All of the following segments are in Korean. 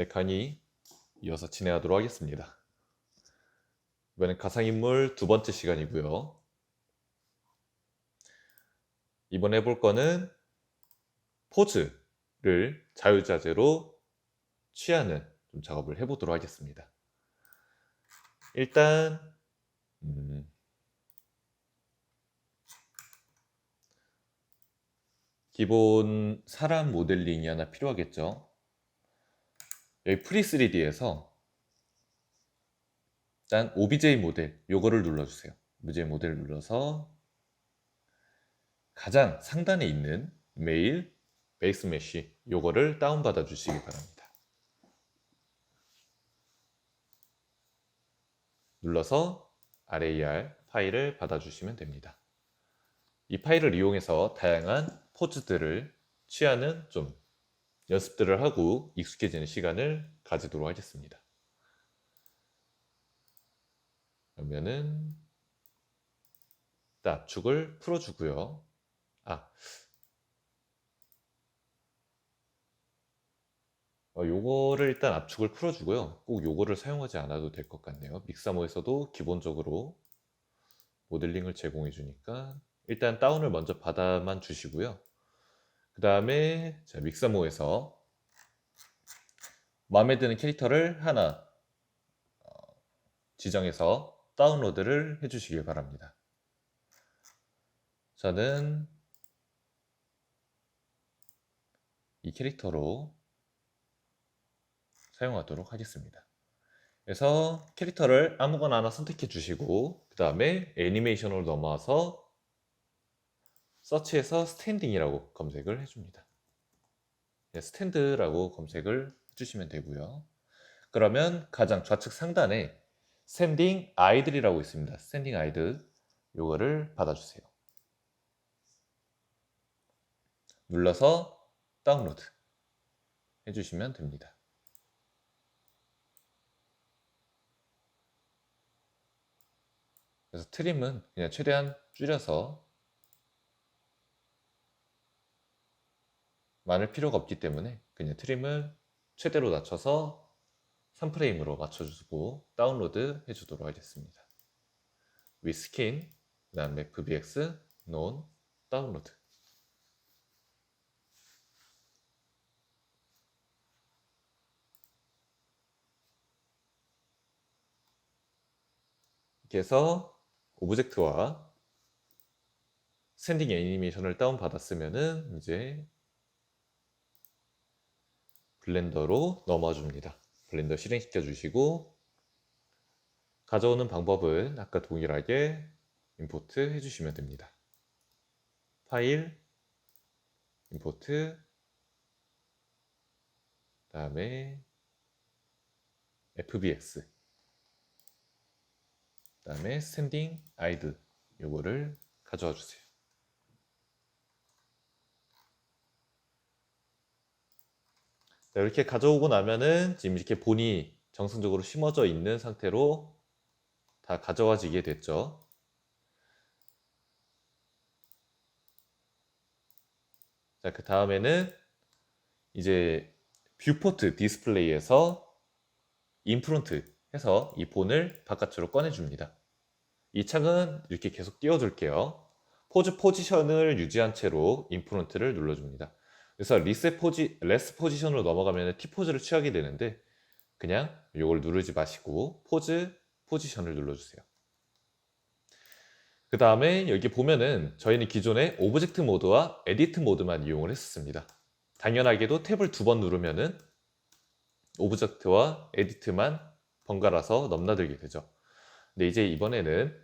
네, 강의 이어서 진행하도록 하겠습니다. 이번엔 가상인물 두 번째 시간이고요. 이번 해볼 거는 포즈를 자유자재로 취하는 좀 작업을 해보도록 하겠습니다. 일단 기본 사람 모델링이 하나 필요하겠죠. 여기 프리3D에서 일단 OBJ 모델 요거를 눌러주세요. OBJ 모델 눌러서 가장 상단에 있는 메일 베이스 메쉬 요거를 다운받아 주시기 바랍니다. 눌러서 RAR 파일을 받아주시면 됩니다. 이 파일을 이용해서 다양한 포즈들을 취하는 좀 연습들을 하고 익숙해지는 시간을 가지도록 하겠습니다. 그러면은 압축을 풀어주고요. 요거를 일단 압축을 풀어주고요. 꼭 요거를 사용하지 않아도 될 것 같네요. 믹사모에서도 기본적으로 모델링을 제공해 주니까 일단 다운을 먼저 받아만 주시고요. 그 다음에 믹사모에서 마음에 드는 캐릭터를 하나 지정해서 다운로드를 해주시길 바랍니다. 저는 이 캐릭터로 사용하도록 하겠습니다. 그래서 캐릭터를 아무거나 하나 선택해 주시고 그 다음에 애니메이션으로 넘어와서 서치에서 스탠딩이라고 검색을 해줍니다. 네, 스탠드라고 검색을 해주시면 되고요. 그러면 가장 좌측 상단에 스탠딩 아이들이라고 있습니다. 스탠딩 아이들 요거를 받아주세요. 눌러서 다운로드 해주시면 됩니다. 그래서 트림은 그냥 최대한 줄여서 많을 필요가 없기 때문에 그냥 트림을 최대로 낮춰서 3프레임으로 맞춰주고 다운로드 해주도록 하겠습니다. 위스킨, 그 다음에 FBX, 논, 다운로드. 이렇게 해서 오브젝트와 스탠딩 애니메이션을 다운받았으면은 이제 블렌더로 넘어줍니다. 블렌더 실행시켜 주시고 가져오는 방법은 아까 동일하게 임포트 해주시면 됩니다. 파일, 임포트, 그 다음에 FBX, 그 다음에 스탠딩 아이드 요거를 가져와 주세요. 자, 이렇게 가져오고 나면은 지금 이렇게 본이 정상적으로 심어져 있는 상태로 다 가져와지게 됐죠. 자, 그 다음에는 이제 뷰포트 디스플레이에서 인프론트 해서 이 본을 바깥으로 꺼내줍니다. 이 창은 이렇게 계속 띄워둘게요. 포즈 포지션을 유지한 채로 인프론트를 눌러줍니다. 그래서 레스 포지션으로 넘어가면 T 포즈를 취하게 되는데 그냥 이걸 누르지 마시고 포즈 포지션을 눌러주세요. 그 다음에 여기 보면은 저희는 기존에 오브젝트 모드와 에디트 모드만 이용을 했었습니다. 당연하게도 탭을 두 번 누르면은 오브젝트와 에디트만 번갈아서 넘나들게 되죠. 근데 이제 이번에는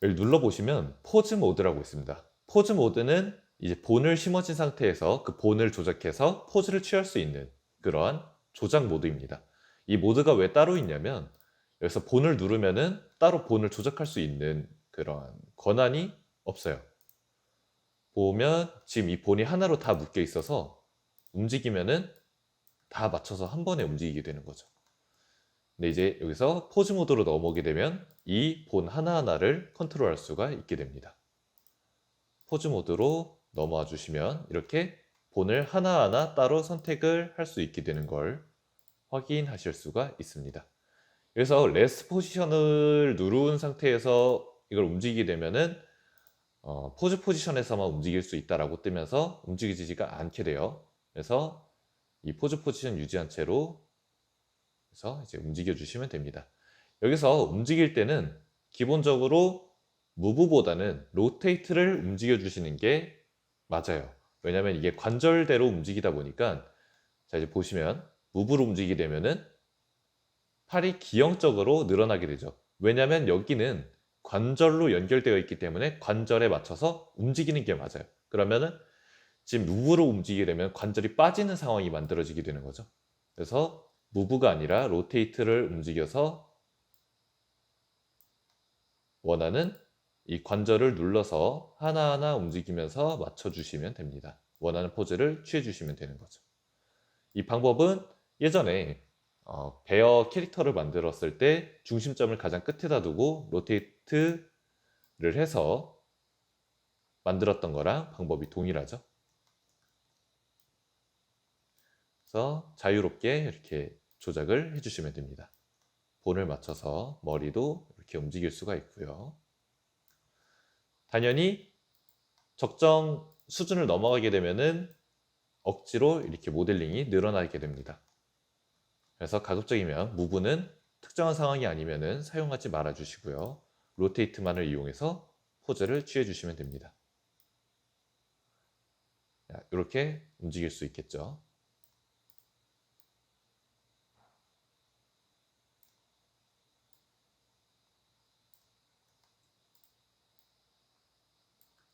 여기 눌러보시면 포즈 모드라고 있습니다. 포즈 모드는 이제 본을 심어진 상태에서 그 본을 조작해서 포즈를 취할 수 있는 그러한 조작 모드입니다. 이 모드가 왜 따로 있냐면 여기서 본을 누르면은 따로 본을 조작할 수 있는 그런 권한이 없어요. 보면 지금 이 본이 하나로 다 묶여 있어서 움직이면은 다 맞춰서 한 번에 움직이게 되는 거죠. 근데 이제 여기서 포즈 모드로 넘어오게 되면 이 본 하나하나를 컨트롤할 수가 있게 됩니다. 포즈 모드로 넘어와 주시면 이렇게 본을 하나하나 따로 선택을 할 수 있게 되는 걸 확인하실 수가 있습니다. 그래서 레스트 포지션을 누른 상태에서 이걸 움직이게 되면은 포즈 포지션에서만 움직일 수 있다라고 뜨면서 움직이지가 않게 돼요. 그래서 이 포즈 포지션 유지한 채로 해서 이제 움직여 주시면 됩니다. 여기서 움직일 때는 기본적으로 무브보다는 로테이트를 움직여 주시는 게 맞아요. 왜냐면 이게 관절대로 움직이다 보니까, 자 이제 보시면 무브로 움직이게 되면은 팔이 기형적으로 늘어나게 되죠. 왜냐면 여기는 관절로 연결되어 있기 때문에 관절에 맞춰서 움직이는 게 맞아요. 그러면은 지금 무브로 움직이게 되면 관절이 빠지는 상황이 만들어지게 되는 거죠. 그래서 무브가 아니라 로테이트를 움직여서 원하는 이 관절을 눌러서 하나하나 움직이면서 맞춰주시면 됩니다. 원하는 포즈를 취해주시면 되는 거죠. 이 방법은 예전에 베어 캐릭터를 만들었을 때 중심점을 가장 끝에다 두고 로테이트를 해서 만들었던 거랑 방법이 동일하죠. 그래서 자유롭게 이렇게 조작을 해주시면 됩니다. 본을 맞춰서 머리도 이렇게 움직일 수가 있고요. 당연히 적정 수준을 넘어가게 되면은 억지로 이렇게 모델링이 늘어나게 됩니다. 그래서 가급적이면 무브는 특정한 상황이 아니면은 사용하지 말아 주시고요. 로테이트만을 이용해서 포즈를 취해 주시면 됩니다. 이렇게 움직일 수 있겠죠.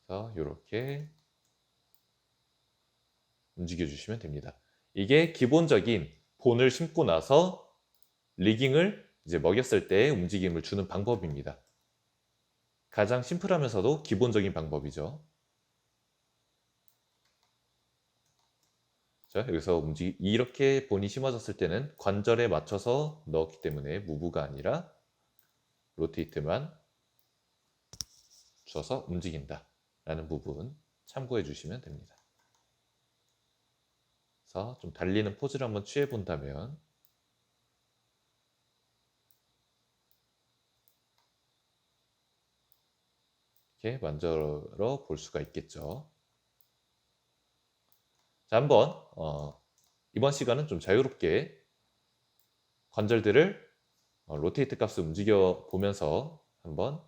그래서 이렇게 움직여 주시면 됩니다. 이게 기본적인 본을 심고 나서 리깅을 이제 먹였을 때 움직임을 주는 방법입니다. 가장 심플하면서도 기본적인 방법이죠. 자, 여기서 이렇게 본이 심어졌을 때는 관절에 맞춰서 넣었기 때문에 무브가 아니라 로테이트만 줘서 움직인다 라는 부분 참고해 주시면 됩니다. 그래서 좀 달리는 포즈를 한번 취해 본다면 이렇게 만들어 볼 수가 있겠죠. 자, 한번 이번 시간은 좀 자유롭게 관절들을 로테이트 값을 움직여 보면서 한번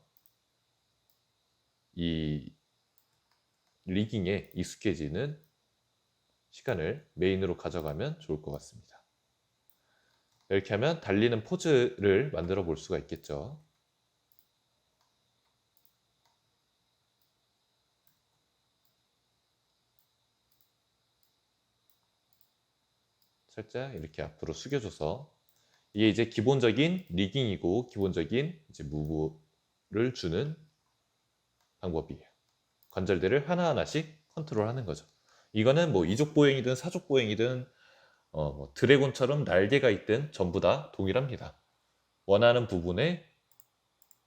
이 리깅에 익숙해지는 시간을 메인으로 가져가면 좋을 것 같습니다. 이렇게 하면 달리는 포즈를 만들어 볼 수가 있겠죠. 살짝 이렇게 앞으로 숙여줘서, 이게 이제 기본적인 리깅이고 기본적인 이제 무브를 주는 방법이에요. 관절들을 하나하나씩 컨트롤하는 거죠. 이거는 뭐 이족 보행이든 사족 보행이든 뭐 드래곤처럼 날개가 있든 전부 다 동일합니다. 원하는 부분에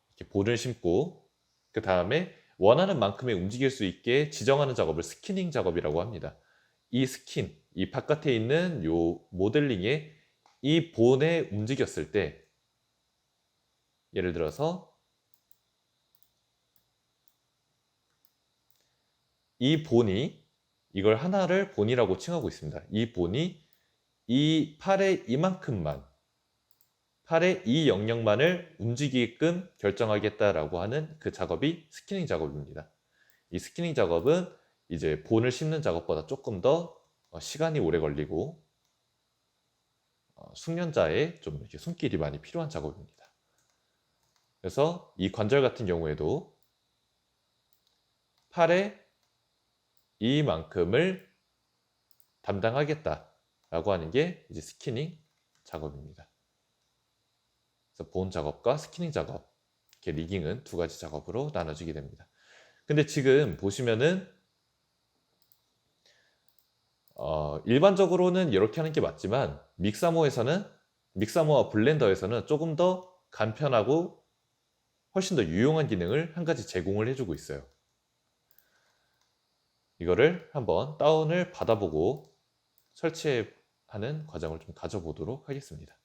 이렇게 볼을 심고 그 다음에 원하는 만큼의 움직일 수 있게 지정하는 작업을 스키닝 작업이라고 합니다. 이 바깥에 있는 요 모델링에 이 본에 움직였을 때, 예를 들어서 이 본이, 이걸 하나를 본이라고 칭하고 있습니다. 이 본이 이 팔의 이만큼만, 팔의 이 영역만을 움직이게끔 결정하겠다라고 하는 그 작업이 스키닝 작업입니다. 이 스키닝 작업은 이제 본을 심는 작업보다 조금 더 시간이 오래 걸리고 숙련자의 좀 이렇게 손길이 많이 필요한 작업입니다. 그래서 이 관절 같은 경우에도 팔의 이만큼을 담당하겠다라고 하는 게 이제 스키닝 작업입니다. 그래서 본 작업과 스키닝 작업, 이렇게 리깅은 두 가지 작업으로 나눠지게 됩니다. 근데 지금 보시면은 일반적으로는 이렇게 하는 게 맞지만 믹사모와 블렌더에서는 조금 더 간편하고 훨씬 더 유용한 기능을 한 가지 제공을 해주고 있어요. 이거를 한번 다운을 받아보고 설치해 하는 과정을 좀 가져보도록 하겠습니다.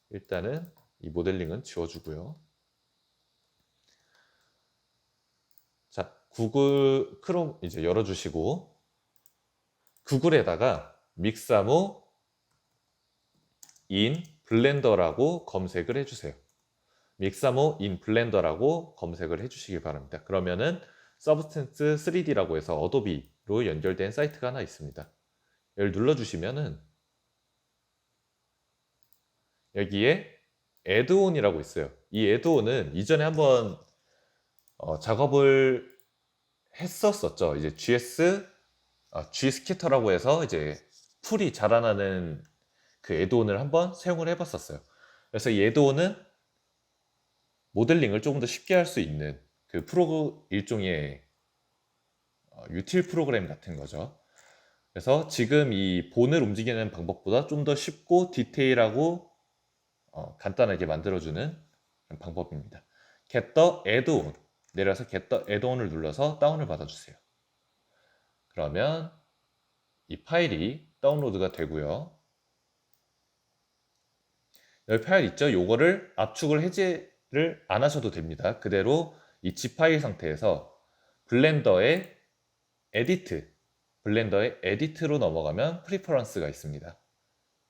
일단은 이 모델링은 지워주고요. 자, 구글 크롬 이제 열어주시고 구글에다가 믹사모 인 블렌더라고 검색을 해주세요. 믹사모 인 블렌더라고 검색을 해주시기 바랍니다. 그러면은 서브스탠스 3D라고 해서 어도비로 연결된 사이트가 하나 있습니다. 여기를 눌러주시면은 여기에 애드온이라고 있어요. 이 애드온은 이전에 한번 작업을 했었었죠. 이제 G스캐터라고 해서 이제 풀이 자라나는 그 애드온을 한번 사용을 해봤었어요. 그래서 이 애드온은 모델링을 조금 더 쉽게 할 수 있는 그 일종의 유틸 프로그램 같은 거죠. 그래서 지금 이 본을 움직이는 방법보다 좀 더 쉽고 디테일하고 간단하게 만들어주는 방법입니다. Get the add-on 내려서 Get the add-on을 눌러서 다운을 받아주세요. 그러면 이 파일이 다운로드가 되고요. 여기 파일 있죠? 요거를 압축을 해제를 안 하셔도 됩니다. 그대로 이 zip 파일 상태에서 블렌더의 에디트로 넘어가면 프리퍼런스가 있습니다.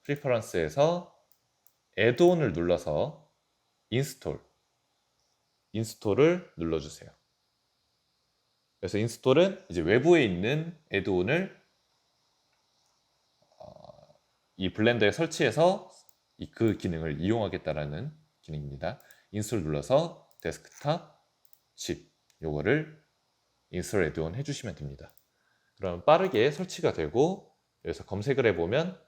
프리퍼런스에서 애드온을 눌러서 인스톨을 눌러주세요. 그래서 인스톨은 이제 외부에 있는 애드온을 이 블렌더에 설치해서 그 기능을 이용하겠다라는 기능입니다. 인스톨 눌러서 데스크탑 칩 요거를 인스톨 애드온 해주시면 됩니다. 그럼 빠르게 설치가 되고 여기서 검색을 해보면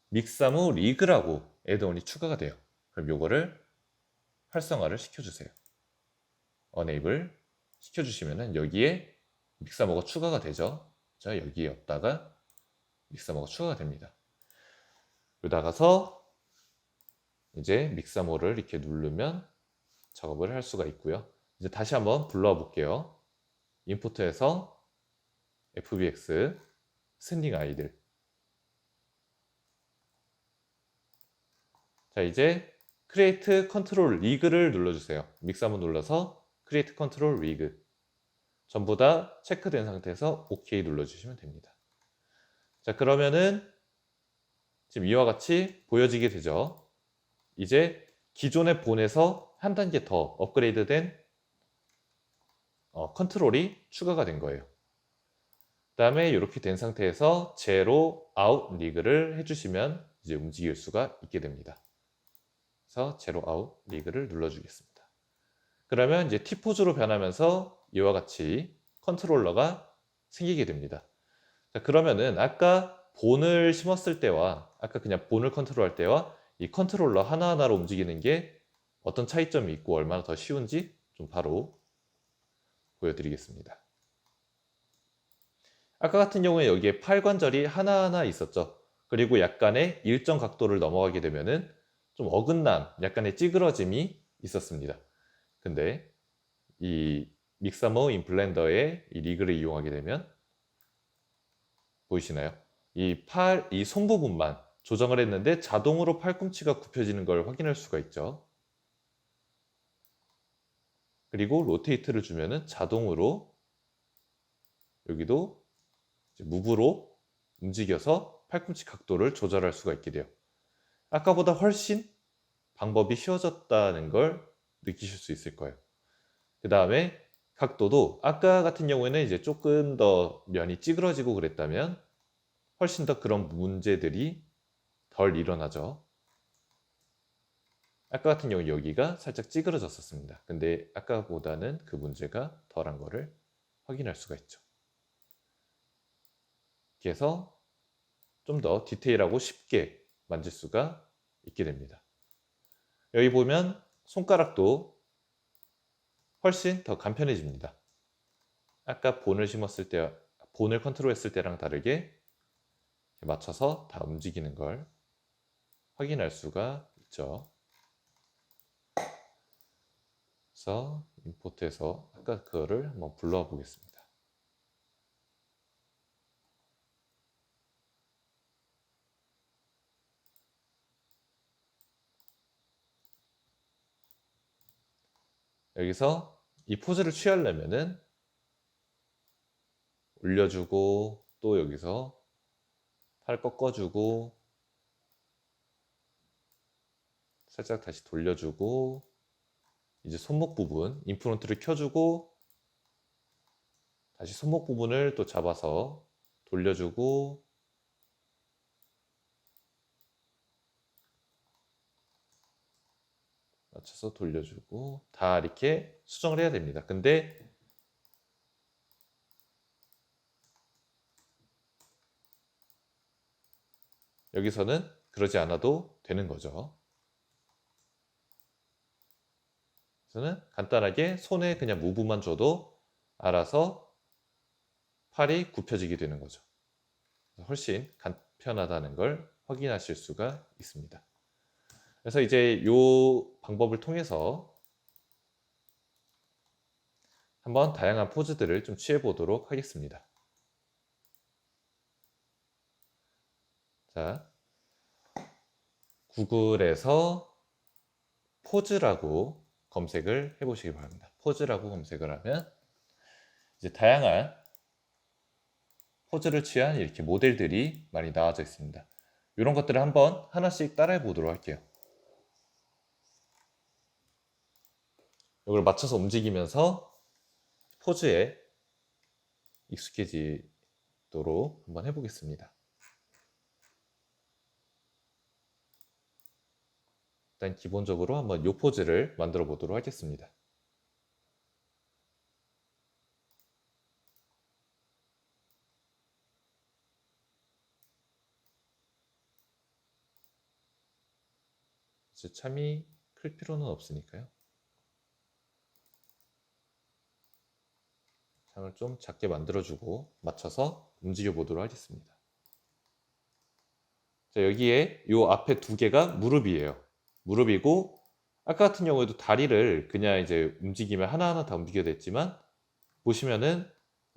믹사모 리그라고 애드온이 추가가 돼요. 그럼 요거를 활성화를 시켜주세요. Enable 시켜주시면은 여기에 믹사모가 추가가 되죠. 자, 여기에 없다가 믹사모가 추가가 됩니다. 여기다가서 이제 믹사모를 이렇게 누르면 작업을 할 수가 있고요. 이제 다시 한번 불러와 볼게요. 임포트에서 FBX 스탠딩 아이들. 자, 이제 크리에이트 컨트롤 리그를 눌러주세요. 믹사모 눌러서 크리에이트 컨트롤 리그. 전부 다 체크된 상태에서 OK 눌러주시면 됩니다. 자, 그러면은 지금 이와 같이 보여지게 되죠. 이제 기존의 본에서 한 단계 더 업그레이드된 컨트롤이 추가가 된 거예요. 그 다음에 이렇게 된 상태에서 제로 아웃 리그를 해주시면 이제 움직일 수가 있게 됩니다. 그래서 제로 아웃 리그를 눌러주겠습니다. 그러면 이제 T포즈로 변하면서 이와 같이 컨트롤러가 생기게 됩니다. 자, 그러면은 아까 본을 심었을 때와 아까 그냥 본을 컨트롤할 때와 이 컨트롤러 하나하나로 움직이는 게 어떤 차이점이 있고 얼마나 더 쉬운지 좀 바로 보여드리겠습니다. 아까 같은 경우에 여기에 팔 관절이 하나하나 있었죠. 그리고 약간의 일정 각도를 넘어가게 되면은 좀 어긋남, 약간의 찌그러짐이 있었습니다. 근데 이 믹사모 인 블렌더의 이 리그를 이용하게 되면 보이시나요? 이 손 부분만 조정을 했는데 자동으로 팔꿈치가 굽혀지는 걸 확인할 수가 있죠. 그리고 로테이트를 주면은 자동으로 여기도 무브로 움직여서 팔꿈치 각도를 조절할 수가 있게 돼요. 아까보다 훨씬 방법이 쉬워졌다는 걸 느끼실 수 있을 거예요. 그 다음에 각도도 아까 같은 경우에는 이제 조금 더 면이 찌그러지고 그랬다면 훨씬 더 그런 문제들이 덜 일어나죠. 아까 같은 경우 여기가 살짝 찌그러졌었습니다. 근데 아까보다는 그 문제가 덜한 거를 확인할 수가 있죠. 이렇게 해서 좀 더 디테일하고 쉽게 만질 수가 있게 됩니다. 여기 보면 손가락도 훨씬 더 간편해집니다. 아까 본을 컨트롤했을 때랑 다르게 맞춰서 다 움직이는 걸 확인할 수가 있죠. 그래서 임포트해서 아까 그거를 한번 불러와 보겠습니다. 여기서 이 포즈를 취하려면은 올려주고 또 여기서 팔 꺾어주고 살짝 다시 돌려주고 이제 손목 부분 인프론트를 켜주고 다시 손목 부분을 또 잡아서 돌려주고 맞춰서 돌려주고 다 이렇게 수정을 해야 됩니다. 근데 여기서는 그러지 않아도 되는 거죠. 그래서는 간단하게 손에 그냥 무브만 줘도 알아서 팔이 굽혀지게 되는 거죠. 훨씬 간편하다는 걸 확인하실 수가 있습니다. 그래서 이제 이 방법을 통해서 한번 다양한 포즈들을 좀 취해 보도록 하겠습니다. 자, 구글에서 포즈라고 검색을 해보시기 바랍니다. 포즈라고 검색을 하면 이제 다양한 포즈를 취한 이렇게 모델들이 많이 나와져 있습니다. 이런 것들을 한번 하나씩 따라해 보도록 할게요. 이걸 맞춰서 움직이면서 포즈에 익숙해지도록 한번 해보겠습니다. 일단 기본적으로 한번 이 포즈를 만들어 보도록 하겠습니다. 참이 클 필요는 없으니까요. 창을 좀 작게 만들어주고 맞춰서 움직여 보도록 하겠습니다. 자, 여기에 이 앞에 두 개가 무릎이에요. 무릎이고 아까 같은 경우에도 다리를 그냥 이제 움직이면 하나하나 다 움직여야 됐지만 보시면은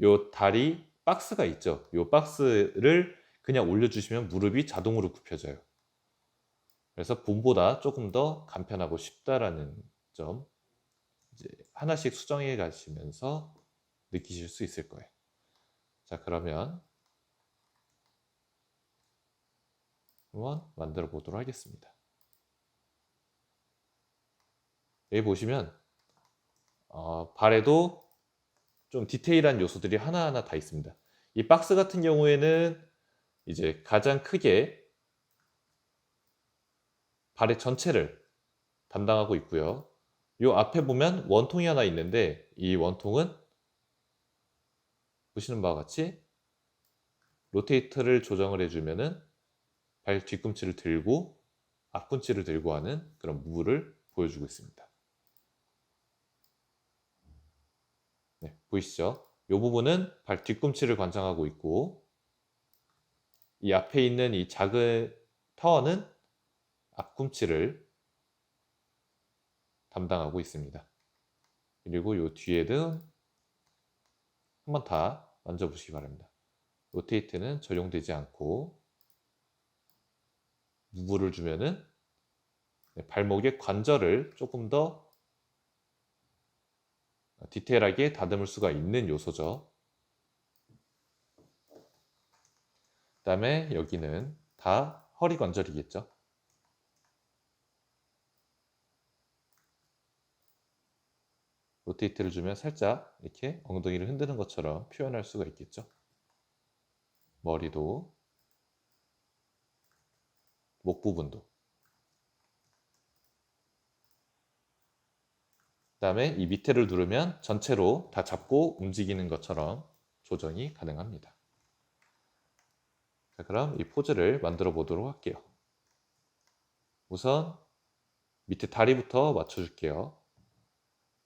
요 다리 박스가 있죠. 요 박스를 그냥 올려주시면 무릎이 자동으로 굽혀져요. 그래서 봄보다 조금 더 간편하고 쉽다라는 점 이제 하나씩 수정해 가시면서 느끼실 수 있을 거예요. 자, 그러면 한번 만들어 보도록 하겠습니다. 여기 보시면 발에도 좀 디테일한 요소들이 하나하나 다 있습니다. 이 박스 같은 경우에는 이제 가장 크게 발의 전체를 담당하고 있고요. 이 앞에 보면 원통이 하나 있는데 이 원통은 보시는 바와 같이 로테이터를 조정을 해주면은 발 뒤꿈치를 들고 앞꿈치를 들고 하는 그런 무브를 보여주고 있습니다. 네, 보이시죠? 이 부분은 발 뒤꿈치를 관장하고 있고 이 앞에 있는 이 작은 타워는 앞꿈치를 담당하고 있습니다. 그리고 이 뒤에도 한번 다 만져보시기 바랍니다. 로테이트는 적용되지 않고 무브를 주면은 발목의 관절을 조금 더 디테일하게 다듬을 수가 있는 요소죠. 그 다음에 여기는 다 허리 관절이겠죠. 로테이트를 주면 살짝 이렇게 엉덩이를 흔드는 것처럼 표현할 수가 있겠죠. 머리도 목 부분도 그 다음에 이 밑에를 누르면 전체로 다 잡고 움직이는 것처럼 조정이 가능합니다. 자, 그럼 이 포즈를 만들어 보도록 할게요. 우선 밑에 다리부터 맞춰줄게요.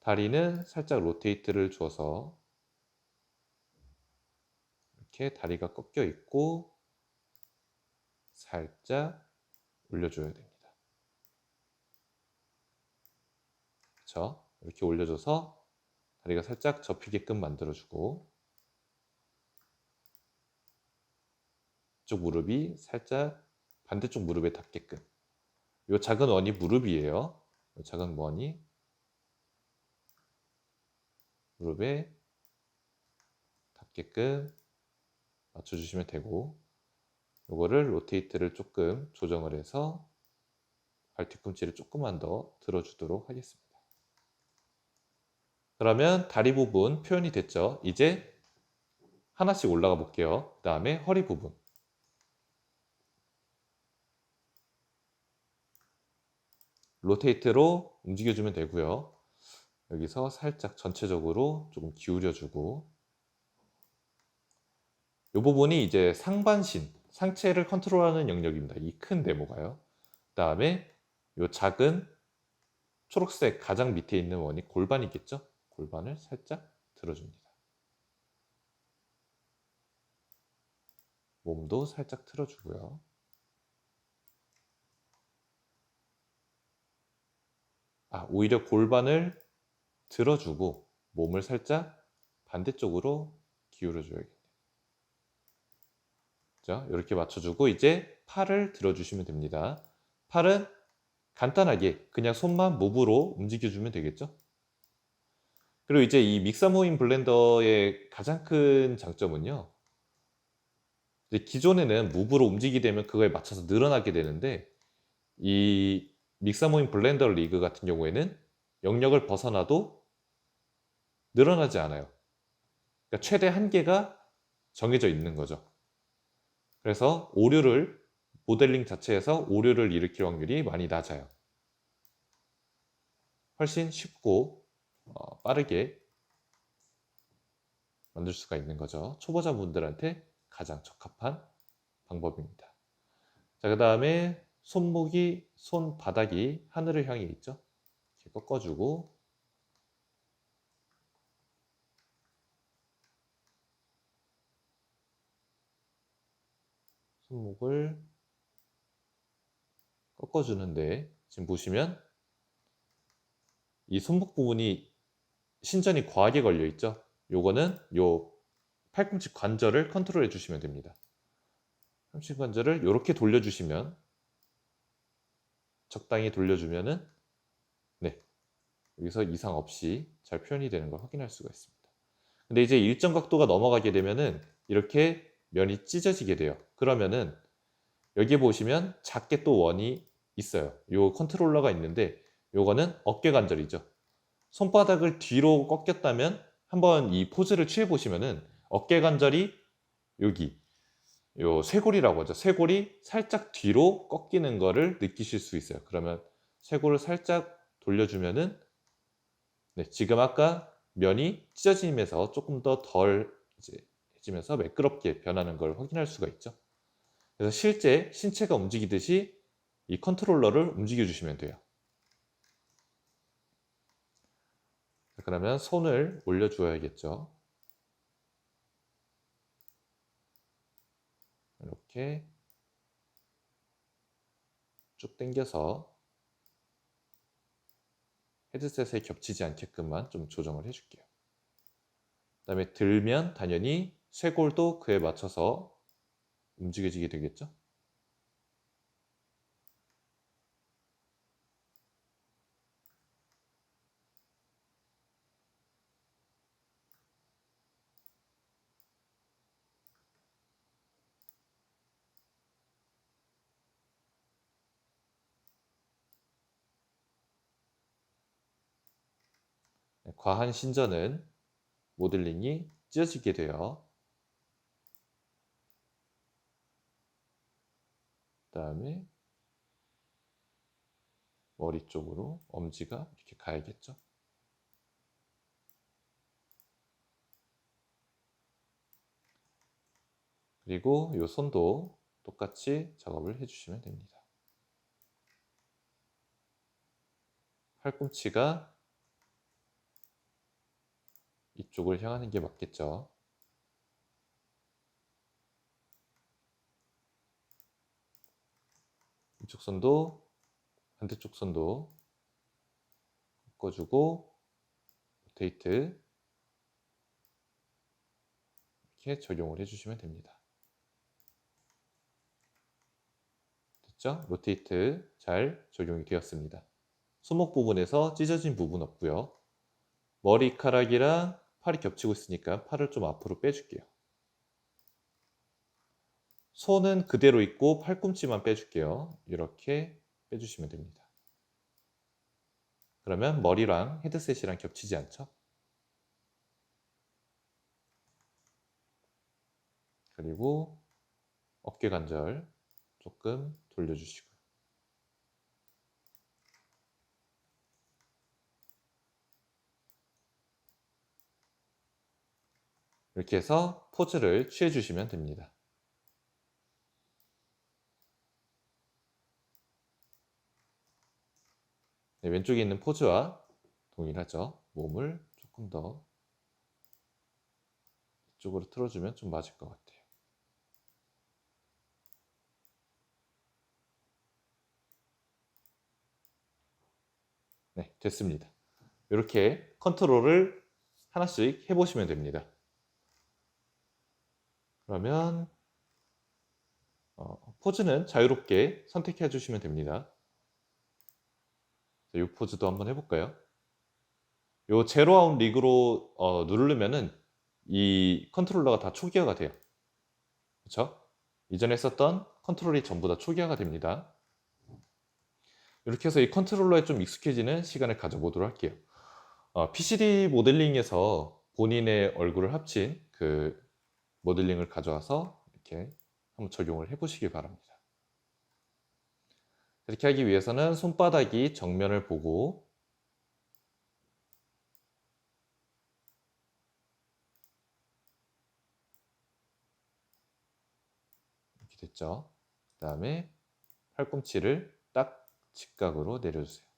다리는 살짝 로테이트를 줘서 이렇게 다리가 꺾여 있고 살짝 올려줘야 됩니다. 그렇죠? 이렇게 올려줘서 다리가 살짝 접히게끔 만들어주고 이쪽 무릎이 살짝 반대쪽 무릎에 닿게끔. 이 작은 원이 무릎이에요. 이 작은 원이 무릎에 닿게끔 맞춰주시면 되고, 이거를 로테이트를 조금 조정을 해서 발 뒤꿈치를 조금만 더 들어주도록 하겠습니다. 그러면 다리 부분 표현이 됐죠? 이제 하나씩 올라가 볼게요. 그 다음에 허리 부분. 로테이트로 움직여주면 되고요. 여기서 살짝 전체적으로 조금 기울여주고, 이 부분이 이제 상반신, 상체를 컨트롤하는 영역입니다. 이 큰 네모가요. 그 다음에 이 작은 초록색 가장 밑에 있는 원이 골반이겠죠? 골반을 살짝 들어줍니다. 몸도 살짝 틀어주고요. 오히려 골반을 들어주고 몸을 살짝 반대쪽으로 기울여줘야겠네요. 자, 이렇게 맞춰주고 이제 팔을 들어주시면 됩니다. 팔은 간단하게 그냥 손만 무브로 움직여주면 되겠죠? 그리고 이제 이 믹사모인 블렌더의 가장 큰 장점은요. 이제 기존에는 무브로 움직이게 되면 그거에 맞춰서 늘어나게 되는데, 이 믹사모인 블렌더 리그 같은 경우에는 영역을 벗어나도 늘어나지 않아요. 그러니까 최대 한계가 정해져 있는 거죠. 그래서 오류를, 모델링 자체에서 오류를 일으킬 확률이 많이 낮아요. 훨씬 쉽고 빠르게 만들 수가 있는 거죠. 초보자분들한테 가장 적합한 방법입니다. 자, 그 다음에 손바닥이 하늘을 향해 있죠. 이렇게 꺾어주고, 손목을 꺾어주는데, 지금 보시면 이 손목 부분이 신전이 과하게 걸려 있죠. 요거는 요 팔꿈치 관절을 컨트롤 해주시면 됩니다. 팔꿈치 관절을 이렇게 돌려주시면, 적당히 돌려주면은, 네, 여기서 이상 없이 잘 표현이 되는 걸 확인할 수가 있습니다. 근데 이제 일정 각도가 넘어가게 되면은 이렇게 면이 찢어지게 돼요. 그러면은 여기 보시면 작게 또 원이 있어요. 요 컨트롤러가 있는데, 요거는 어깨 관절이죠. 손바닥을 뒤로 꺾였다면 한번 이 포즈를 취해 보시면은 어깨 관절이 여기 요 쇄골이라고 하죠. 쇄골이 살짝 뒤로 꺾이는 거를 느끼실 수 있어요. 그러면 쇄골을 살짝 돌려주면은, 네, 지금 아까 면이 찢어지면서 조금 더 덜 이제 해지면서 매끄럽게 변하는 걸 확인할 수가 있죠. 그래서 실제 신체가 움직이듯이 이 컨트롤러를 움직여 주시면 돼요. 그러면 손을 올려 주어야겠죠. 이렇게 쭉 당겨서 헤드셋에 겹치지 않게끔만 좀 조정을 해줄게요. 그 다음에 들면 당연히 쇄골도 그에 맞춰서 움직여지게 되겠죠. 과한 신전은 모델링이 찢어지게 돼요. 그 다음에 머리 쪽으로 엄지가 이렇게 가야겠죠. 그리고 이 손도 똑같이 작업을 해주시면 됩니다. 팔꿈치가 이쪽을 향하는 게 맞겠죠. 이쪽 손도 반대쪽 손도 꺾어주고 로테이트 이렇게 적용을 해주시면 됩니다. 됐죠? 로테이트 잘 적용이 되었습니다. 손목 부분에서 찢어진 부분 없고요. 머리카락이랑 팔이 겹치고 있으니까 팔을 좀 앞으로 빼줄게요. 손은 그대로 있고 팔꿈치만 빼줄게요. 이렇게 빼주시면 됩니다. 그러면 머리랑 헤드셋이랑 겹치지 않죠? 그리고 어깨 관절 조금 돌려주시고요. 이렇게 해서 포즈를 취해주시면 됩니다. 네, 왼쪽에 있는 포즈와 동일하죠. 몸을 조금 더 이쪽으로 틀어주면 좀 맞을 것 같아요. 네, 됐습니다. 이렇게 컨트롤을 하나씩 해보시면 됩니다. 그러면 포즈는 자유롭게 선택해 주시면 됩니다. 이 포즈도 한번 해볼까요? 요 제로 아웃 리그로 누르면은 이 컨트롤러가 다 초기화가 돼요. 그렇죠? 이전에 썼던 컨트롤이 전부 다 초기화가 됩니다. 이렇게 해서 이 컨트롤러에 좀 익숙해지는 시간을 가져보도록 할게요. PCD 모델링에서 본인의 얼굴을 합친 그 모델링을 가져와서 이렇게 한번 적용을 해보시기 바랍니다. 이렇게 하기 위해서는 손바닥이 정면을 보고 이렇게 됐죠. 그 다음에 팔꿈치를 딱 직각으로 내려주세요.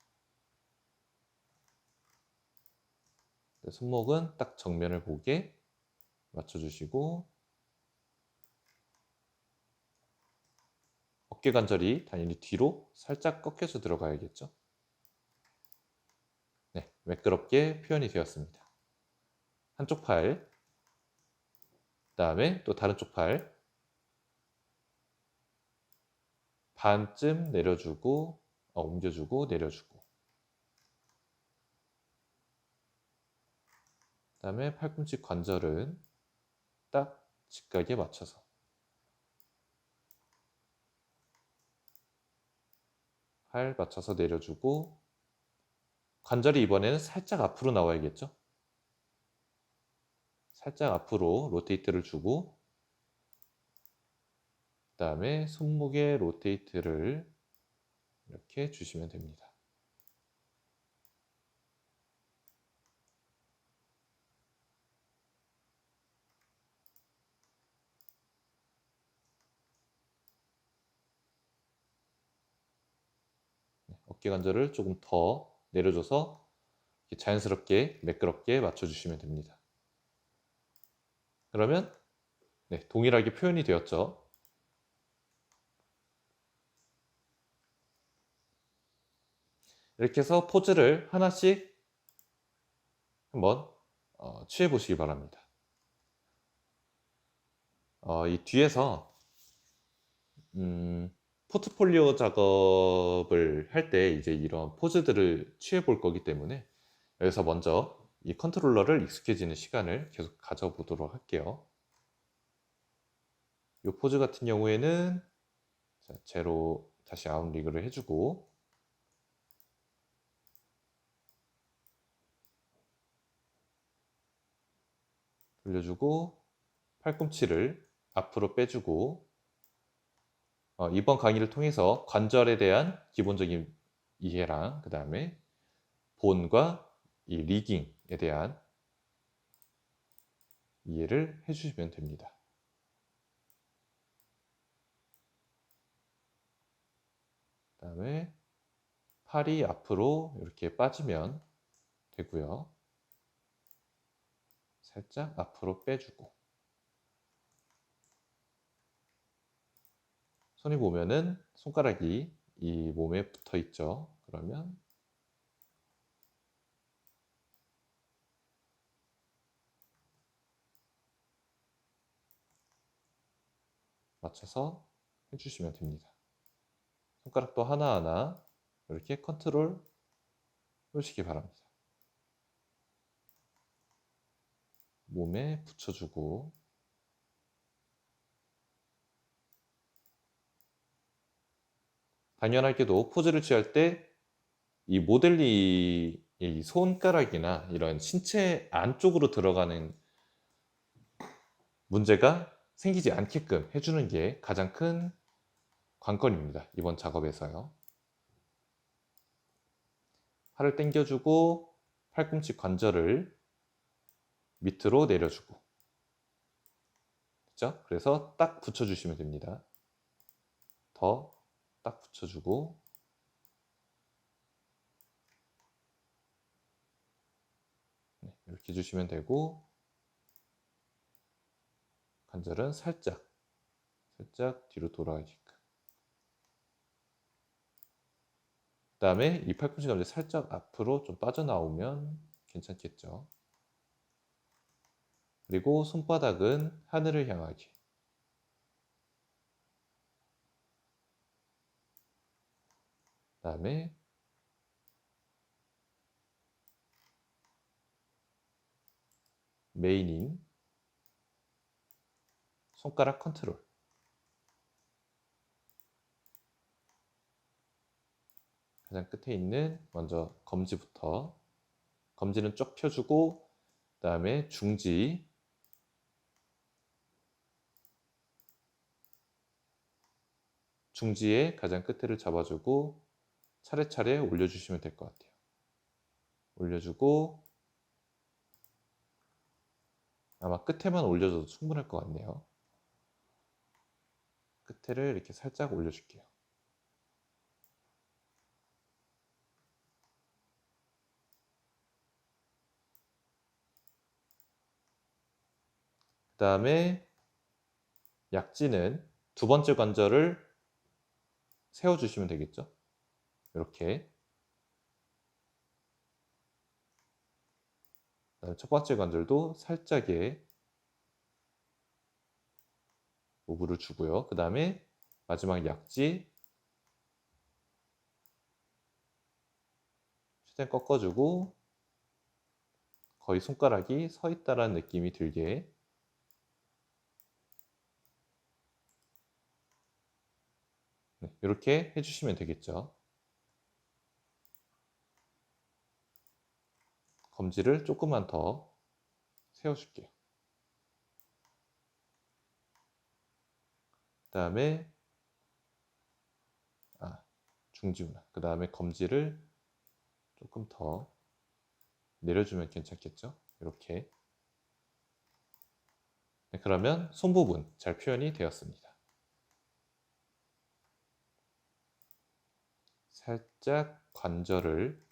손목은 딱 정면을 보게 맞춰주시고 어깨 관절이 당연히 뒤로 살짝 꺾여서 들어가야겠죠. 네, 매끄럽게 표현이 되었습니다. 한쪽 팔, 그 다음에 또 다른 쪽 팔 반쯤 내려주고 옮겨주고 내려주고 그 다음에 팔꿈치 관절은 딱 직각에 맞춰서 팔 맞춰서 내려주고 관절이 이번에는 살짝 앞으로 나와야겠죠. 살짝 앞으로 로테이트를 주고 그 다음에 손목에 로테이트를 이렇게 주시면 됩니다. 어깨 관절을 조금 더 내려줘서 자연스럽게 매끄럽게 맞춰주시면 됩니다. 그러면 네, 동일하게 표현이 되었죠. 이렇게 해서 포즈를 하나씩 한번 취해 보시기 바랍니다. 이 뒤에서 포트폴리오 작업을 할 때 이제 이런 포즈들을 취해 볼 거기 때문에 여기서 먼저 이 컨트롤러를 익숙해지는 시간을 계속 가져보도록 할게요. 이 포즈 같은 경우에는 제로 다시 아웃 리그를 해주고 돌려주고 팔꿈치를 앞으로 빼주고 이번 강의를 통해서 관절에 대한 기본적인 이해랑 그 다음에 본과 이 리깅에 대한 이해를 해주시면 됩니다. 그 다음에 팔이 앞으로 이렇게 빠지면 되고요. 살짝 앞으로 빼주고 손이 보면은 손가락이 이 몸에 붙어 있죠. 그러면 맞춰서 해주시면 됩니다. 손가락도 하나하나 이렇게 컨트롤 해주시기 바랍니다. 몸에 붙여주고, 당연하게도 포즈를 취할 때 이 모델링 이 손가락이나 이런 신체 안쪽으로 들어가는 문제가 생기지 않게끔 해주는 게 가장 큰 관건입니다. 이번 작업에서요. 팔을 당겨주고 팔꿈치 관절을 밑으로 내려주고, 그렇죠? 그래서 딱 붙여주시면 됩니다. 더 딱 붙여주고, 네, 이렇게 해주시면 되고, 관절은 살짝 뒤로 돌아가게끔. 그 다음에 이 팔꿈치 관절 살짝 앞으로 좀 빠져나오면 괜찮겠죠. 그리고 손바닥은 하늘을 향하게. 그 다음에 메인인 손가락 컨트롤. 가장 끝에 있는 먼저 검지부터. 검지는 쭉 펴주고, 그 다음에 중지. 중지의 가장 끝을 잡아주고 차례차례 올려주시면 될 것 같아요. 올려주고, 아마 끝에만 올려줘도 충분할 것 같네요. 끝에를 이렇게 살짝 올려줄게요. 그 다음에 약지는 두 번째 관절을 세워주시면 되겠죠. 이렇게. 그다음에 첫 번째 관절도 살짝의 오브를 주고요. 그 다음에 마지막 약지 최대한 꺾어주고, 거의 손가락이 서 있다라는 느낌이 들게. 네, 이렇게 해주시면 되겠죠. 검지를 조금만 더 세워줄게요. 그 다음에 중지구나. 그 다음에 검지를 조금 더 내려주면 괜찮겠죠? 이렇게. 네, 그러면 손 부분 잘 표현이 되었습니다. 살짝 관절을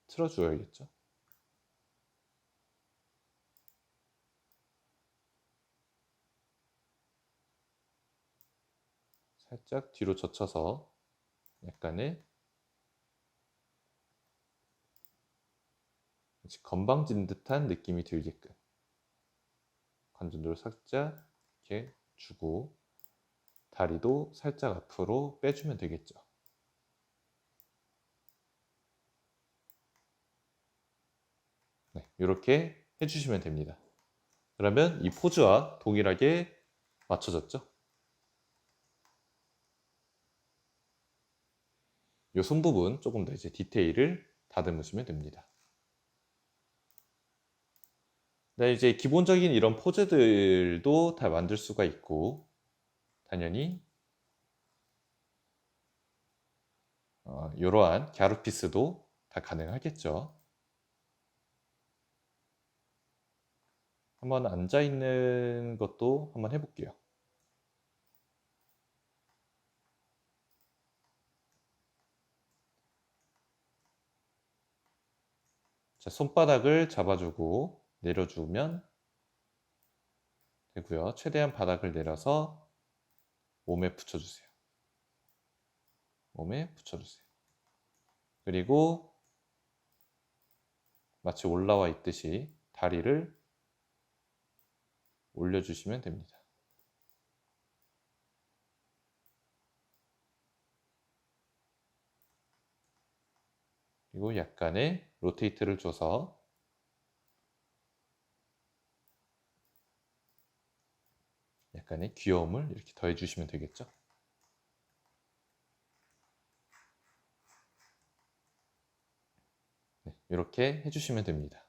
틀어줘야겠죠? 살짝 뒤로 젖혀서 약간의 건방진 듯한 느낌이 들게끔 관절도 살짝 이렇게 주고, 다리도 살짝 앞으로 빼주면 되겠죠. 네, 이렇게 해주시면 됩니다. 그러면 이 포즈와 동일하게 맞춰졌죠? 이 손 부분 조금 더 이제 디테일을 다듬으시면 됩니다. 네, 이제 기본적인 이런 포즈들도 다 만들 수가 있고, 당연히 이러한 갸루피스도 다 가능하겠죠. 한번 앉아 있는 것도 한번 해볼게요. 자, 손바닥을 잡아주고 내려주면 되고요. 최대한 바닥을 내려서 몸에 붙여주세요. 몸에 붙여주세요. 그리고 마치 올라와 있듯이 다리를 올려주시면 됩니다. 그리고 약간의 로테이트를 줘서 약간의 귀여움을 이렇게 더해 주시면 되겠죠. 네, 이렇게 해주시면 됩니다.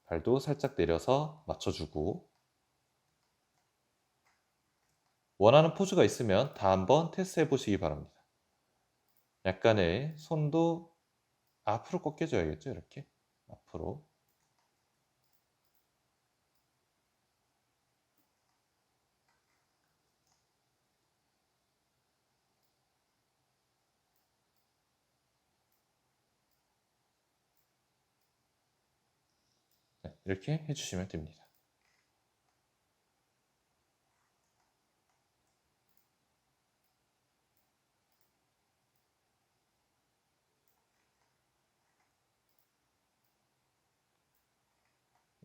발도 살짝 내려서 맞춰주고, 원하는 포즈가 있으면 다 한번 테스트 해보시기 바랍니다. 약간의 손도 앞으로 꺾여줘야겠죠. 이렇게 앞으로. 네, 이렇게 해주시면 됩니다.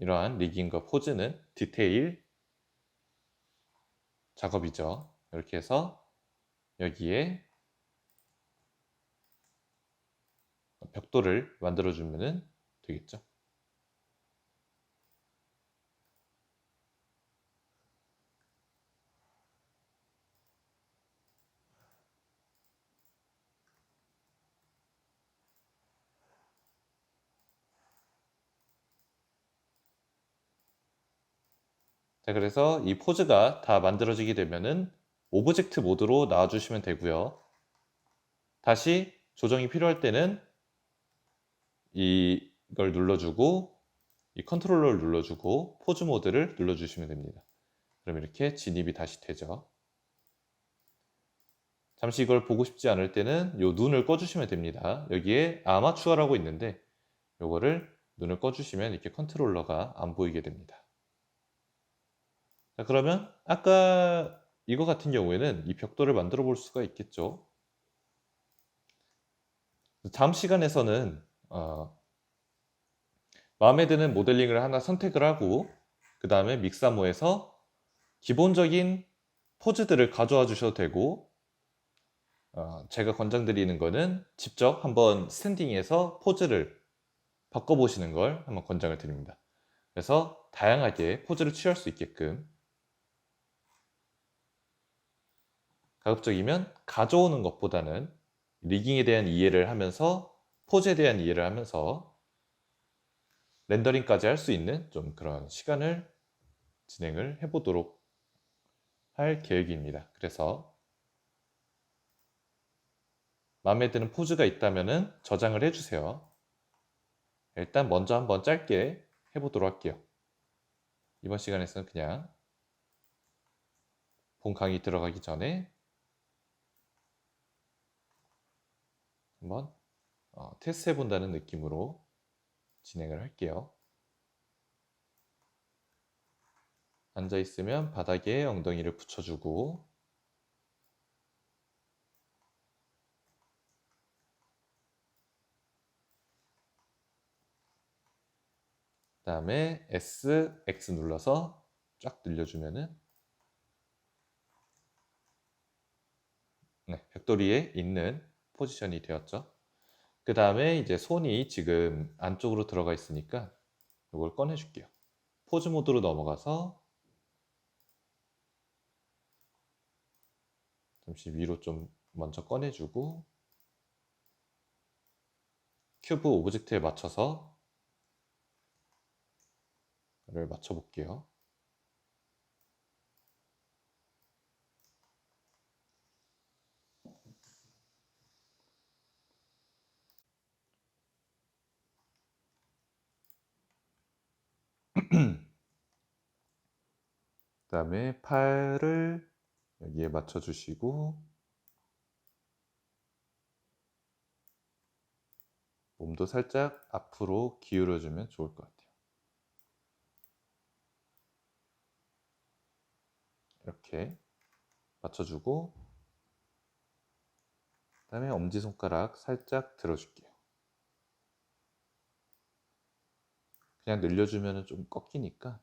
이러한 리깅과 포즈는 디테일 작업이죠. 이렇게 해서 여기에 벽돌을 만들어주면 되겠죠. 자, 그래서 이 포즈가 다 만들어지게 되면은 오브젝트 모드로 나와주시면 되고요. 다시 조정이 필요할 때는 이걸 눌러주고, 이 컨트롤러를 눌러주고 포즈 모드를 눌러주시면 됩니다. 그럼 이렇게 진입이 다시 되죠. 잠시 이걸 보고 싶지 않을 때는 요 눈을 꺼주시면 됩니다. 여기에 아마추어라고 있는데 요거를 눈을 꺼주시면 이렇게 컨트롤러가 안 보이게 됩니다. 자, 그러면 아까 이거 같은 경우에는 이 벽돌을 만들어 볼 수가 있겠죠. 다음 시간에서는 마음에 드는 모델링을 하나 선택을 하고 그 다음에 믹사모에서 기본적인 포즈들을 가져와 주셔도 되고, 제가 권장드리는 거는 직접 한번 스탠딩에서 포즈를 바꿔보시는 걸 한번 권장을 드립니다. 그래서 다양하게 포즈를 취할 수 있게끔, 가급적이면 가져오는 것보다는 리깅에 대한 이해를 하면서 포즈에 대한 이해를 하면서 렌더링까지 할 수 있는 좀 그런 시간을 진행을 해보도록 할 계획입니다. 그래서 마음에 드는 포즈가 있다면 저장을 해주세요. 일단 먼저 한번 짧게 해보도록 할게요. 이번 시간에서는 그냥 본 강의 들어가기 전에 한번 테스트 해본다는 느낌으로 진행을 할게요. 앉아있으면 바닥에 엉덩이를 붙여주고, 그 다음에 S, X 눌러서 쫙 늘려주면은 네, 벽돌이에 있는 포지션이 되었죠. 그 다음에 이제 손이 지금 안쪽으로 들어가 있으니까 이걸 꺼내줄게요. 포즈 모드로 넘어가서 잠시 위로 좀 먼저 꺼내주고 큐브 오브젝트에 맞춰서 를 맞춰 볼게요. 그 다음에 팔을 여기에 맞춰 주시고 몸도 살짝 앞으로 기울여 주면 좋을 것 같아요. 이렇게 맞춰주고 그 다음에 엄지손가락 살짝 들어줄게요. 그냥 늘려주면 좀 꺾이니까.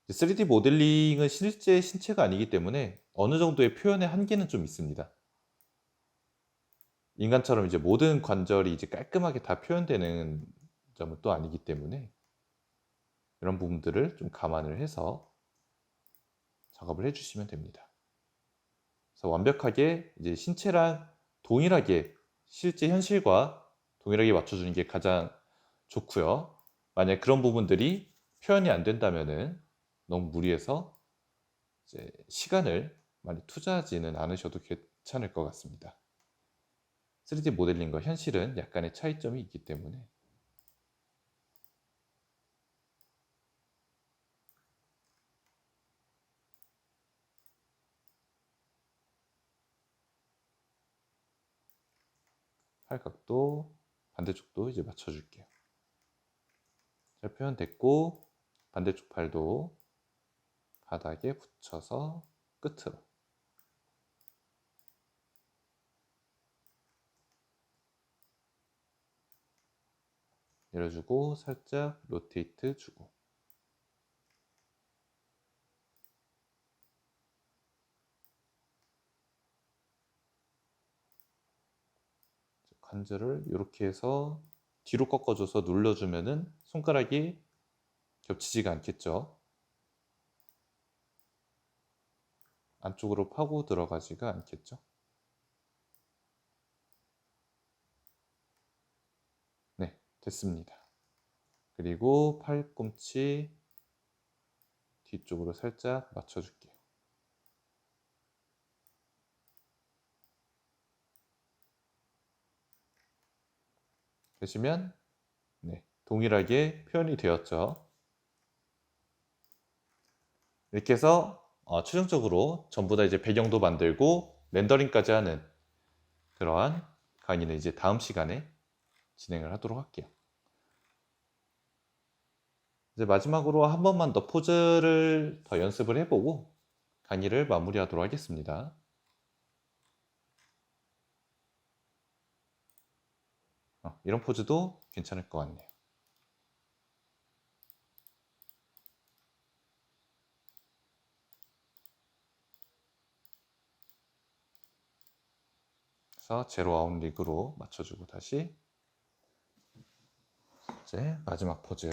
3D 모델링은 실제 신체가 아니기 때문에 어느 정도의 표현의 한계는 좀 있습니다. 인간처럼 이제 모든 관절이 이제 깔끔하게 다 표현되는 점은 또 아니기 때문에 이런 부분들을 좀 감안을 해서 작업을 해주시면 됩니다. 그래서 완벽하게 이제 신체랑 동일하게 실제 현실과 동일하게 맞춰주는 게 가장 좋고요. 만약 그런 부분들이 표현이 안 된다면은 너무 무리해서 이제 시간을 많이 투자하지는 않으셔도 괜찮을 것 같습니다. 3D 모델링과 현실은 약간의 차이점이 있기 때문에. 팔각도 반대쪽도 이제 맞춰줄게요. 잘 표현됐고 반대쪽 팔도 바닥에 붙여서 끝으로 내려주고 살짝 로테이트 주고 관절을 이렇게 해서 뒤로 꺾어줘서 눌러주면은 손가락이 겹치지가 않겠죠. 안쪽으로 파고 들어가지가 않겠죠. 네, 됐습니다. 그리고 팔꿈치 뒤쪽으로 살짝 맞춰줄게요. 되시면 네, 동일하게 표현이 되었죠. 이렇게 해서 최종적으로 전부 다 이제 배경도 만들고 렌더링까지 하는 그러한 강의는 이제 다음 시간에 진행을 하도록 할게요. 이제 마지막으로 한 번만 더 포즈를 더 연습을 해보고 강의를 마무리하도록 하겠습니다. 이런 포즈도 괜찮을 것 같네요. 그래서 제로 아웃 리그로 맞춰주고 다시 이제 마지막 포즈.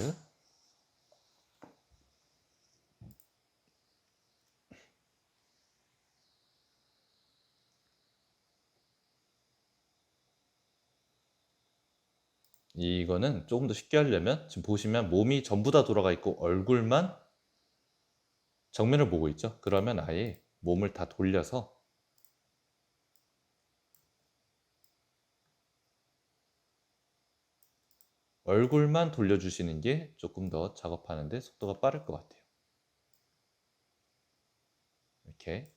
이거는 조금 더 쉽게 하려면 지금 보시면 몸이 전부 다 돌아가 있고 얼굴만 정면을 보고 있죠. 그러면 아예 몸을 다 돌려서 얼굴만 돌려주시는 게 조금 더 작업하는데 속도가 빠를 것 같아요. 이렇게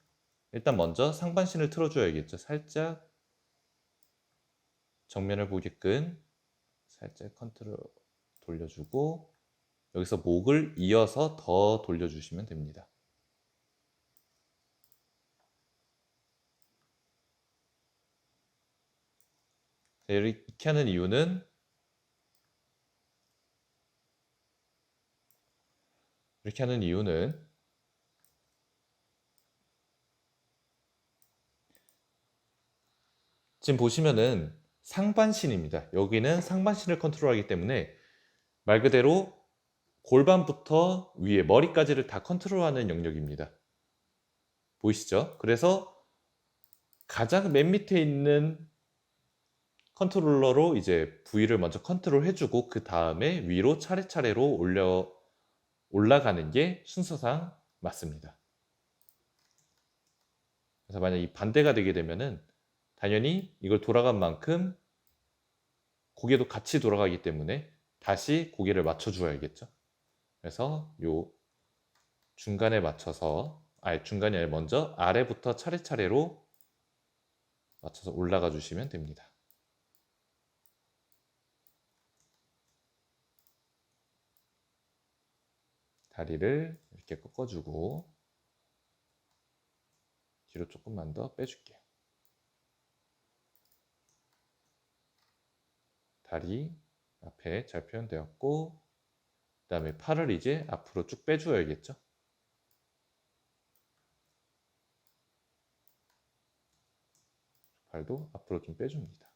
일단 먼저 상반신을 틀어줘야겠죠. 살짝 정면을 보게끔 살짝 컨트롤 돌려주고 여기서 목을 이어서 더 돌려주시면 됩니다. 이렇게 하는 이유는 지금 보시면은 상반신입니다. 여기는 상반신을 컨트롤하기 때문에 말 그대로 골반부터 위에 머리까지를 다 컨트롤하는 영역입니다. 보이시죠? 그래서 가장 맨 밑에 있는 컨트롤러로 이제 부위를 먼저 컨트롤 해주고 그 다음에 위로 차례차례로 올라가는 게 순서상 맞습니다. 그래서 만약 이 반대가 되게 되면은 당연히 이걸 돌아간 만큼 고개도 같이 돌아가기 때문에 다시 고개를 맞춰 주어야겠죠. 그래서 요 중간에 맞춰서 중간이 아니라 먼저 아래부터 차례차례로 맞춰서 올라가 주시면 됩니다. 다리를 이렇게 꺾어주고 뒤로 조금만 더 빼줄게요. 다리 앞에 잘 표현되었고 그 다음에 팔을 이제 앞으로 쭉 빼줘야겠죠. 발도 앞으로 좀 빼줍니다.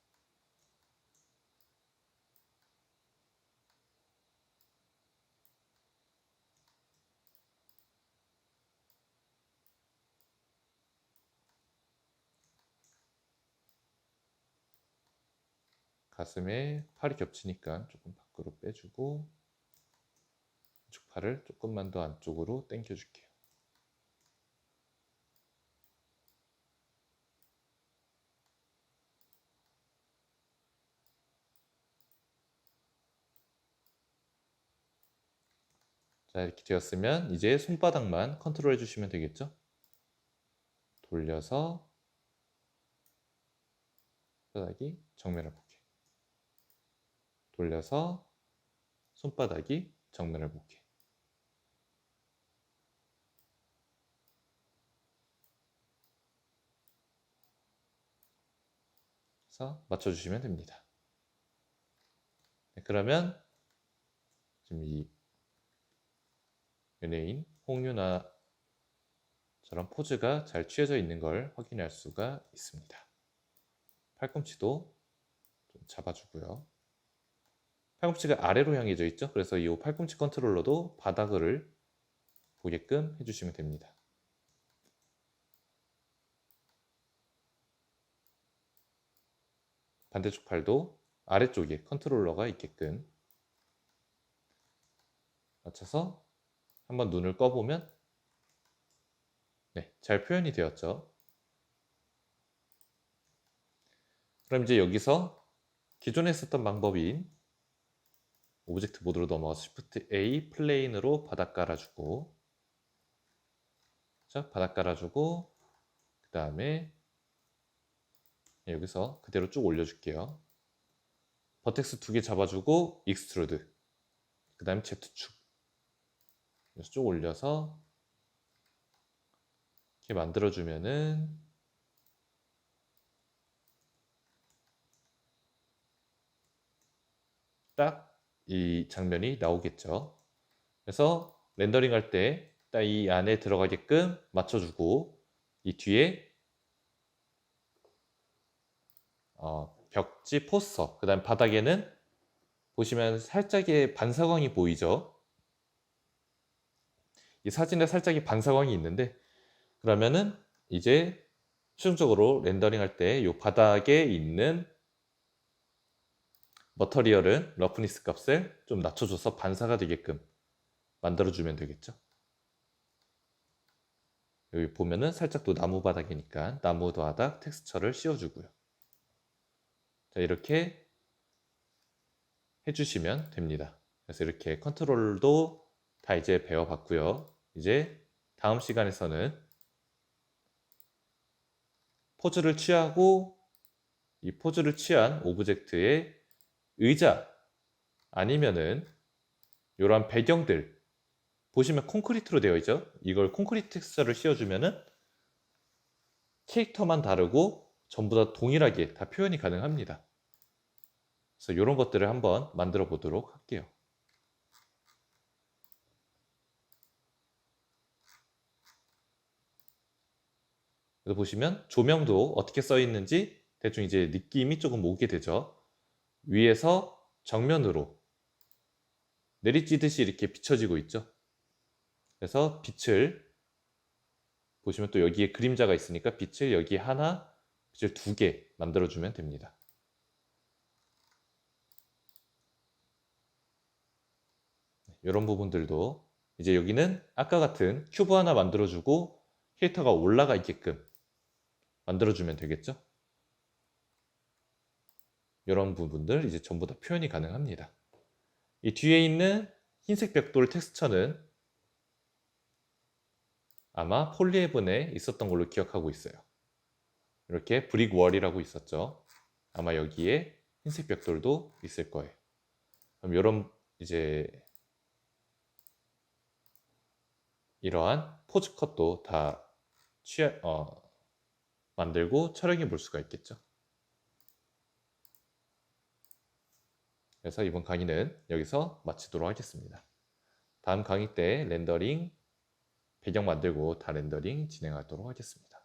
가슴에 팔이 겹치니까 조금 밖으로 빼주고 이쪽 팔을 조금만 더 안쪽으로 당겨줄게요. 자, 이렇게 되었으면 이제 손바닥만 컨트롤 해주시면 되겠죠? 돌려서 손바닥이 정면을 보게. 돌려서 손바닥이 정면을 보게. 그래서 맞춰주시면 됩니다. 네, 그러면 지금 이 연예인 홍유나처럼 포즈가 잘 취해져 있는 걸 확인할 수가 있습니다. 팔꿈치도 좀 잡아주고요. 팔꿈치가 아래로 향해져 있죠. 그래서 이 팔꿈치 컨트롤러도 바닥을 보게끔 해주시면 됩니다. 반대쪽 팔도 아래쪽에 컨트롤러가 있게끔 맞춰서 한번 눈을 꺼보면 네, 잘 표현이 되었죠. 그럼 이제 여기서 기존에 했었던 방법인 오브젝트 모드로 넘어가서 Shift A 플레인으로 바닥 깔아주고, 자, 바닥 깔아주고, 그 다음에 여기서 그대로 쭉 올려줄게요. 버텍스 2개 잡아주고 익스트루드, 그 다음에 Z축 그래서 쭉 올려서 이렇게 만들어주면은 딱 이 장면이 나오겠죠. 그래서 렌더링 할 때 딱 이 안에 들어가게끔 맞춰주고, 이 뒤에 벽지 포스터, 그 다음 바닥에는 보시면 살짝의 반사광이 보이죠. 이 사진에 살짝의 반사광이 있는데, 그러면은 이제 최종적으로 렌더링 할 때 이 바닥에 있는 머터리얼은 러프니스 값을 좀 낮춰줘서 반사가 되게끔 만들어주면 되겠죠. 여기 보면은 살짝 또 나무 바닥이니까 나무 바닥 텍스처를 씌워주고요. 자, 이렇게 해주시면 됩니다. 그래서 이렇게 컨트롤도 다 이제 배워봤고요. 이제 다음 시간에서는 포즈를 취하고 이 포즈를 취한 오브젝트의 의자 아니면은 이런 배경들 보시면 콘크리트로 되어 있죠. 이걸 콘크리트 텍스처를 씌워주면은 캐릭터만 다르고 전부 다 동일하게 다 표현이 가능합니다. 그래서 이런 것들을 한번 만들어 보도록 할게요. 그래서 보시면 조명도 어떻게 써 있는지 대충 이제 느낌이 조금 오게 되죠. 위에서 정면으로 내리쬐듯이 이렇게 비춰지고 있죠. 그래서 빛을 보시면 또 여기에 그림자가 있으니까 빛을 여기 하나, 빛을 2개 만들어주면 됩니다. 이런 부분들도 이제 여기는 아까 같은 큐브 하나 만들어주고 캐릭터가 올라가 있게끔 만들어주면 되겠죠. 이런 부분들 이제 전부 다 표현이 가능합니다. 이 뒤에 있는 흰색 벽돌 텍스처는 아마 폴리헤븐에 있었던 걸로 기억하고 있어요. 이렇게 브릭 월이라고 있었죠. 아마 여기에 흰색 벽돌도 있을 거예요. 그럼 이런 이제 이러한 포즈 컷도 다 만들고 촬영해 볼 수가 있겠죠. 그래서 이번 강의는 여기서 마치도록 하겠습니다. 다음 강의 때 렌더링, 배경 만들고 다 렌더링 진행하도록 하겠습니다.